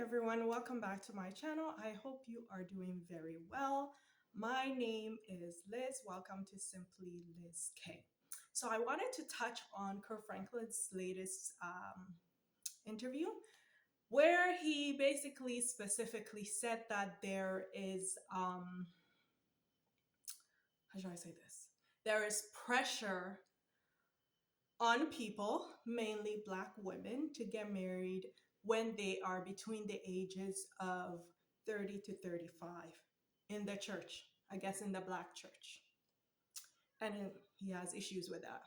everyone, welcome back to my channel. I hope you are doing very well. My name is Liz. Welcome to SimplyLiz.K. So I wanted to touch on Kirk Franklin's latest interview where he basically specifically said that there is, how should I say this? There is pressure on people, mainly Black women, to get married when they are between the ages of 30 to 35 in the church, I guess in the Black church. And he has issues with that.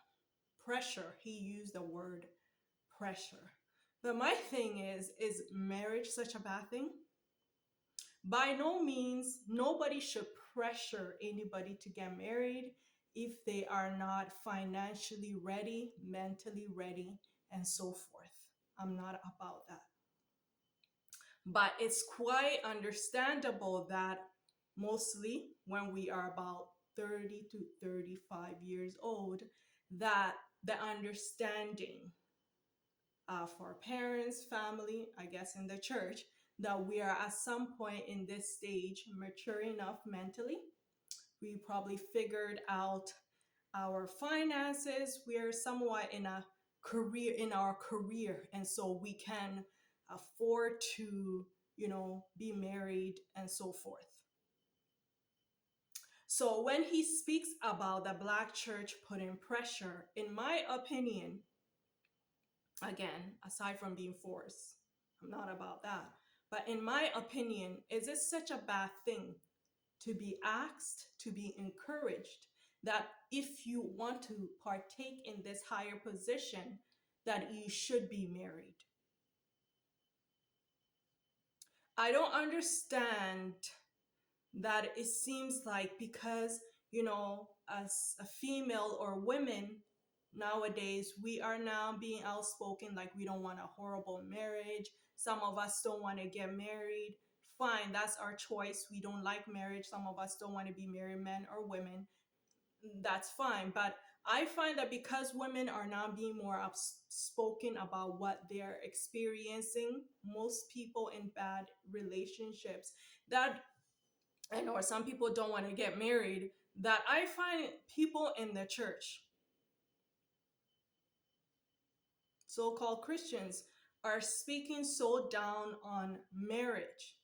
Pressure, he used the word pressure. But my thing is marriage such a bad thing? By no means, nobody should pressure anybody to get married if they are not financially ready, mentally ready, and so forth. I'm not about that. But it's quite understandable that mostly when we are about 30 to 35 years old, that the understanding for parents, family, I guess in the church, that we are at some point in this stage mature enough mentally. We probably figured out our finances. We're somewhat in a career in our career, and so we can afford to, be married and so forth. So when he speaks about the Black church putting pressure, in my opinion, again, aside from being forced, I'm not about that. But in my opinion, is it such a bad thing to be asked, to be encouraged, that if you want to partake in this higher position, that you should be married? I don't understand that it seems like because, as a female or women nowadays, we are now being outspoken like we don't want a horrible marriage. Some of us don't want to get married. Fine, that's our choice. We don't like marriage. Some of us don't want to be married, men or women. That's fine. But I find that because women are now being more outspoken about what they're experiencing, most people in bad relationships, that or some people don't want to get married, that I find people in the church, so-called Christians, are speaking so down on marriage.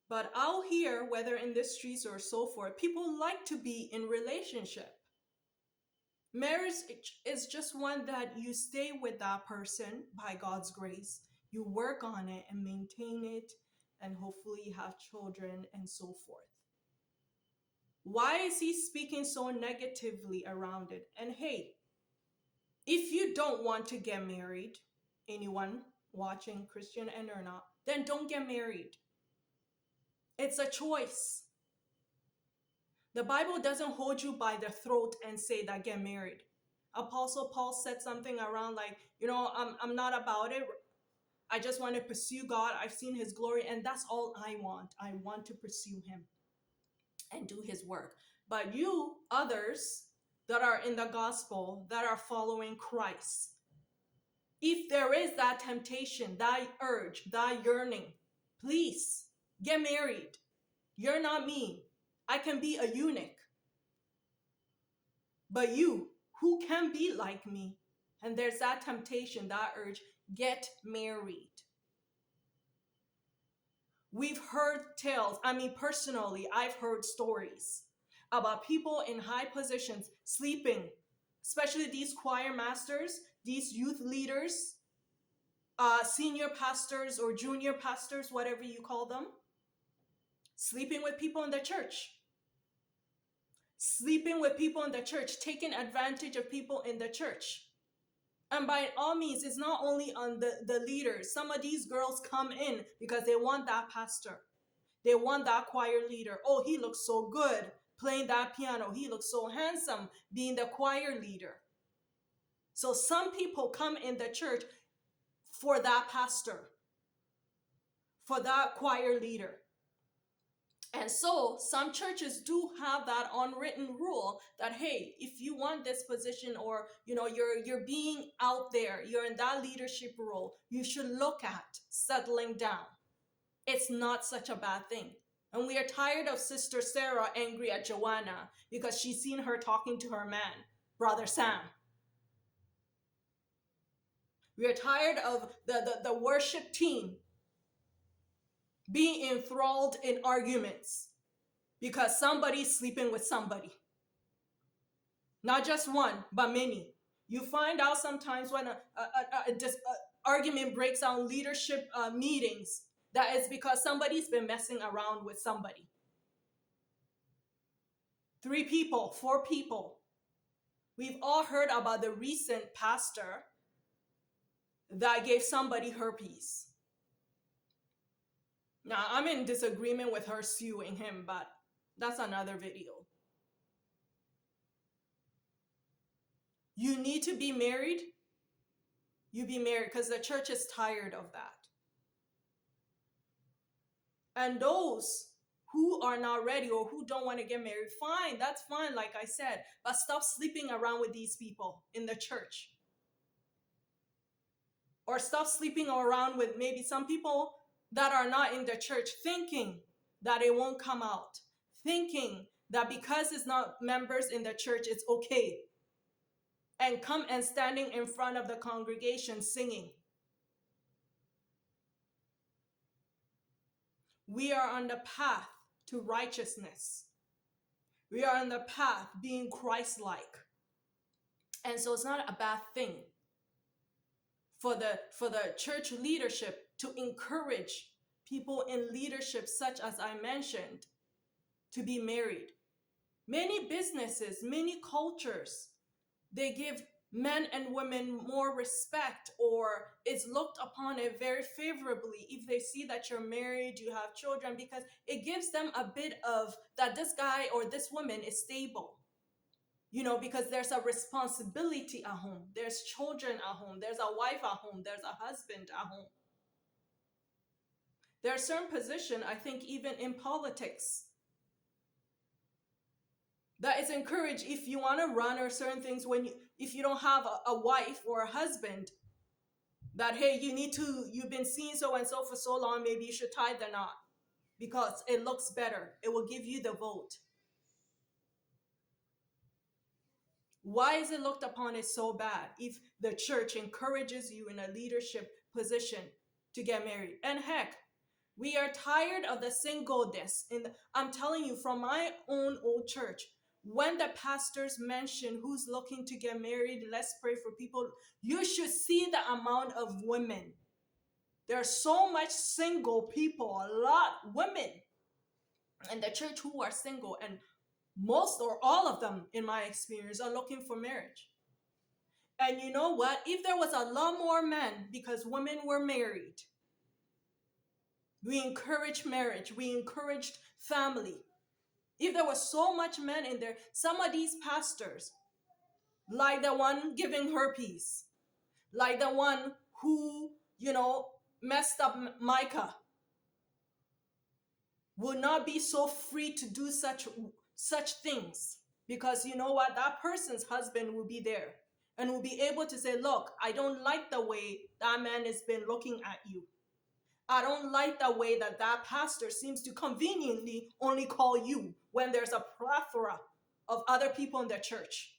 But out here, whether in the streets or so forth, people like to be in relationship. Marriage is just one that you stay with that person by God's grace. You work on it and maintain it, and hopefully have children and so forth. Why is he speaking so negatively around it? And hey, if you don't want to get married, anyone watching, Christian and or not, then don't get married. It's a choice. The Bible doesn't hold you by the throat and say that get married. Apostle Paul said something around like, I'm not about it. I just want to pursue God. I've seen his glory, and that's all I want. I want to pursue him and do his work. But you others that are in the gospel, that are following Christ, if there is that temptation, that urge, that yearning, please get married. You're not me. I can be a eunuch. But you, who can be like me? And there's that temptation, that urge, get married. We've heard tales. Personally, I've heard stories about people in high positions sleeping, especially these choir masters, these youth leaders, senior pastors or junior pastors, whatever you call them, sleeping with people in the church. Sleeping with people in the church, taking advantage of people in the church. And by all means, it's not only on the leaders. Some of these girls come in because they want that pastor. They want that choir leader. Oh, he looks so good playing that piano. He looks so handsome being the choir leader. So some people come in the church for that pastor, for that choir leader. And so some churches do have that unwritten rule that, hey, if you want this position, or you're being out there, you're in that leadership role, you should look at settling down. It's not such a bad thing. And we are tired of Sister Sarah angry at Joanna because she's seen her talking to her man, Brother Sam. We are tired of the worship team being enthralled in arguments because somebody's sleeping with somebody. Not just one, but many. You find out sometimes when a argument breaks out in leadership meetings that is because somebody's been messing around with somebody. 3 people, 4 people. We've all heard about the recent pastor that gave somebody herpes. Now, I'm in disagreement with her suing him, but that's another video. You need to be married. You be married because the church is tired of that. And those who are not ready or who don't want to get married, fine, that's fine, like I said, but stop sleeping around with these people in the church. Or stop sleeping around with maybe some people that are not in the church, thinking that it won't come out, thinking that because it's not members in the church, it's okay. And come and standing in front of the congregation singing. We are on the path to righteousness. We are on the path being Christ-like. And so it's not a bad thing for the church leadership to encourage people in leadership, such as I mentioned, to be married. Many businesses, many cultures, they give men and women more respect, or it's looked upon it very favorably if they see that you're married, you have children, because it gives them a bit of that this guy or this woman is stable. You know, because there's a responsibility at home. There's children at home. There's a wife at home. There's a husband at home. There are certain positions, I think, even in politics, that is encouraged if you want to run or certain things if you don't have a wife or a husband, that, hey, you've been seeing so and so for so long, maybe you should tie the knot because it looks better. It will give you the vote. Why is it looked upon as so bad if the church encourages you in a leadership position to get married? And heck, we are tired of the singleness. I'm telling you, from my own old church, when the pastors mention who's looking to get married, let's pray for people, you should see the amount of women. There's so much single people, a lot women in the church who are single, and most or all of them, in my experience, are looking for marriage. And you know what? If there was a lot more men because women were married, we encouraged marriage, we encouraged family. If there was so much men in there, some of these pastors, like the one giving herpes, like the one who, messed up Micah, will not be so free to do such things, because you know what? That person's husband will be there and will be able to say, look, I don't like the way that man has been looking at you. I don't like the way that pastor seems to conveniently only call you when there's a plethora of other people in the church.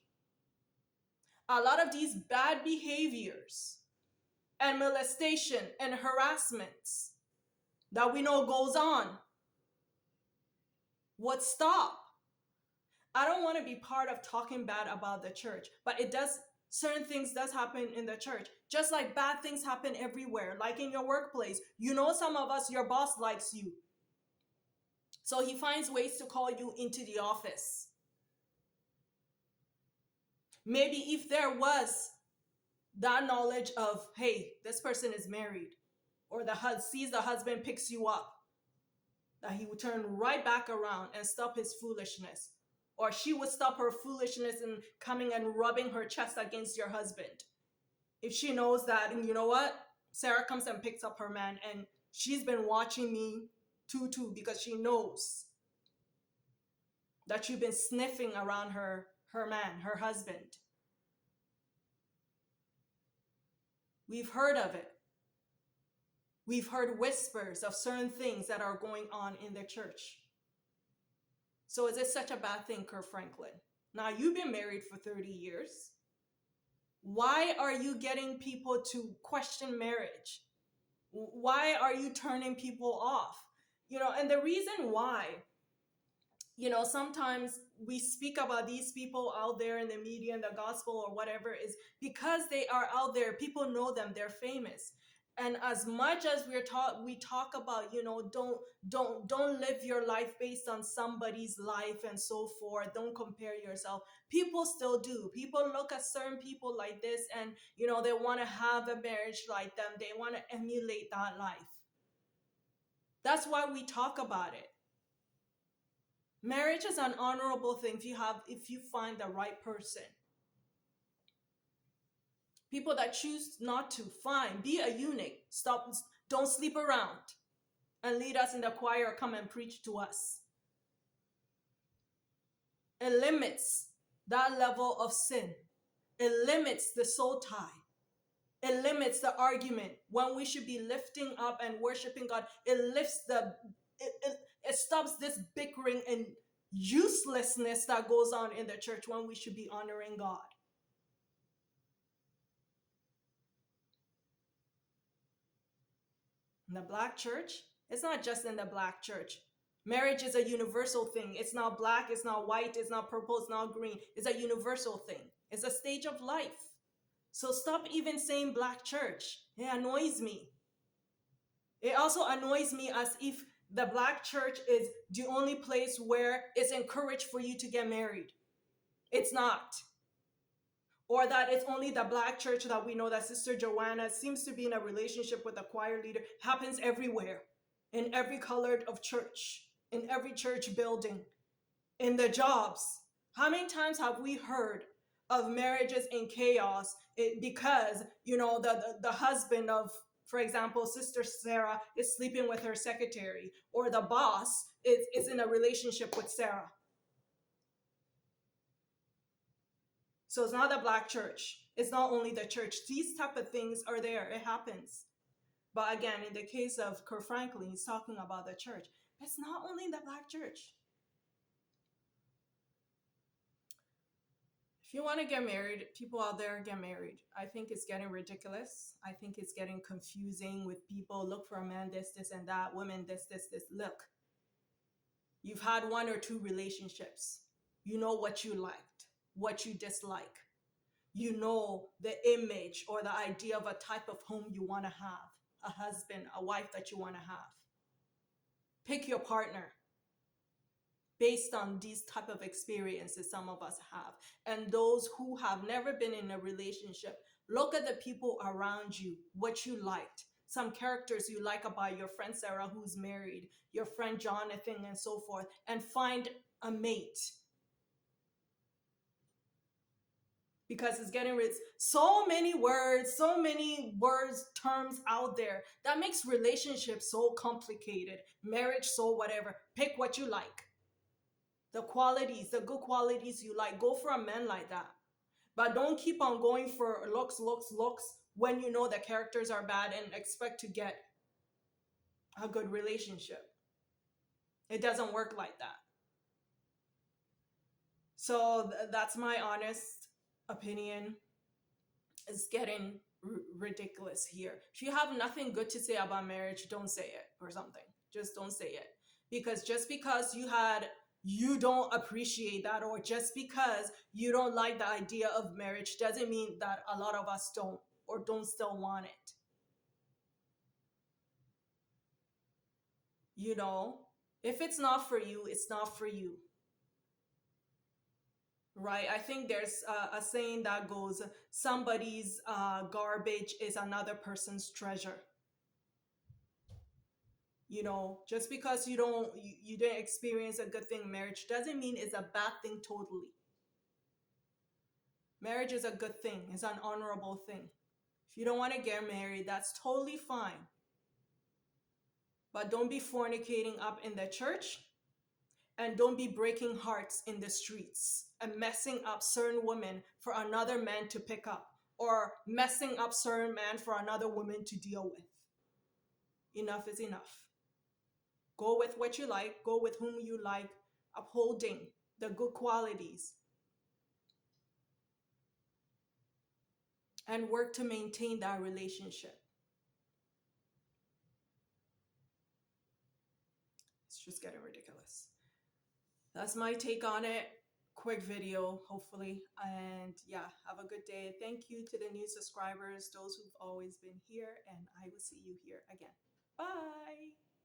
A lot of these bad behaviors and molestation and harassments that we know goes on would stop. I don't want to be part of talking bad about the church, but certain things does happen in the church. Just like bad things happen everywhere, like in your workplace. Some of us, your boss likes you, so he finds ways to call you into the office. Maybe if there was that knowledge of, hey, this person is married, or sees the husband picks you up, that he would turn right back around and stop his foolishness. Or she would stop her foolishness and coming and rubbing her chest against your husband. If she knows that, and you know what? Sarah comes and picks up her man, and she's been watching me too, because she knows that you've been sniffing around her man, her husband. We've heard of it. We've heard whispers of certain things that are going on in the church. So is it such a bad thing, Kirk Franklin? Now, you've been married for 30 years. Why are you getting people to question marriage? Why are you turning people off? And the reason why, sometimes we speak about these people out there in the media and the gospel or whatever, is because they are out there. People know them. They're famous. And as much as we talk about, don't live your life based on somebody's life and so forth. Don't compare yourself. People still do. People look at certain people like this, and they want to have a marriage like them. They want to emulate that life. That's why we talk about it. Marriage is an honorable thing if you find the right person. People that choose not to, fine, be a eunuch. Stop, don't sleep around and lead us in the choir, come and preach to us. It limits that level of sin. It limits the soul tie. It limits the argument when we should be lifting up and worshiping God. It stops this bickering and uselessness that goes on in the church when we should be honoring God. In the Black church, it's not just in the Black church. Marriage is a universal thing. It's not black, it's not white, it's not purple, it's not green. It's a universal thing. It's a stage of life. So stop even saying Black church. It annoys me. It also annoys me as if the Black church is the only place where it's encouraged for you to get married. It's not. Or that it's only the Black church that we know that Sister Joanna seems to be in a relationship with a choir leader. Happens everywhere, in every colored of church, in every church building, in the jobs. How many times have we heard of marriages in chaos because, the husband of, for example, Sister Sarah is sleeping with her secretary, or the boss is in a relationship with Sarah. So it's not the Black church. It's not only the church. These type of things are there. It happens. But again, in the case of Kirk Franklin, he's talking about the church. It's not only the Black church. If you want to get married, people out there get married. I think it's getting ridiculous. I think it's getting confusing with people. Look for a man, this, and that. Women, this. Look, you've had one or two relationships. You know what you liked, what you dislike. You know the image or the idea of a type of home you want to have, a husband, a wife that you want to have. Pick your partner based on these type of experiences some of us have. And those who have never been in a relationship, look at the people around you, what you liked, some characters you like about your friend Sarah who's married, your friend Jonathan, and so forth, and find a mate. Because it's getting rid of so many words, terms out there that makes relationships so complicated, marriage so whatever. Pick what you like. The good qualities you like. Go for a man like that. But don't keep on going for looks when you know the characters are bad and expect to get a good relationship. It doesn't work like that. So that's my honest opinion. It's getting ridiculous here. If you have nothing good to say about marriage, don't say it or something. Just don't say it. Because just because you don't appreciate that, or just because you don't like the idea of marriage, doesn't mean that a lot of us don't still want it. If it's not for you, it's not for you. Right? I think there's a saying that goes, somebody's garbage is another person's treasure. Just because you didn't experience a good thing in marriage doesn't mean it's a bad thing totally. Marriage is a good thing. It's an honorable thing. If you don't want to get married, that's totally fine. But don't be fornicating up in the church, and don't be breaking hearts in the streets and messing up certain women for another man to pick up, or messing up certain man for another woman to deal with. Enough is enough. Go with what you like, go with whom you like, upholding the good qualities, and work to maintain that relationship. It's just getting ridiculous. That's my take on it. Quick video, hopefully. And yeah, have a good day. Thank you to the new subscribers, those who've always been here, and I will see you here again. Bye.